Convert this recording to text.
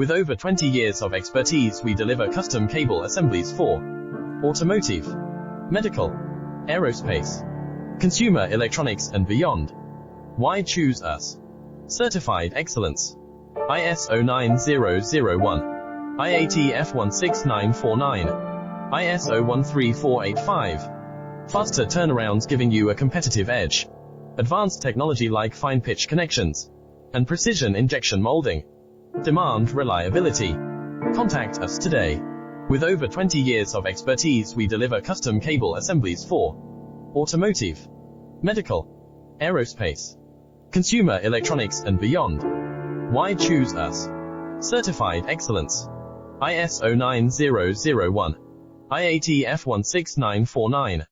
With over 20 years of expertise, we deliver custom cable assemblies for automotive, medical, aerospace, consumer electronics and beyond. Why choose us? Certified excellence. ISO 9001, IATF 16949, ISO 13485. Faster turnarounds giving you a competitive edge. Advanced technology like fine pitch connections and precision injection molding. Demand reliability. Contact us today. With over 20 years of expertise, we deliver custom cable assemblies for automotive, medical, aerospace, consumer electronics and beyond. Why choose us? Certified excellence. ISO 9001, IATF 16949.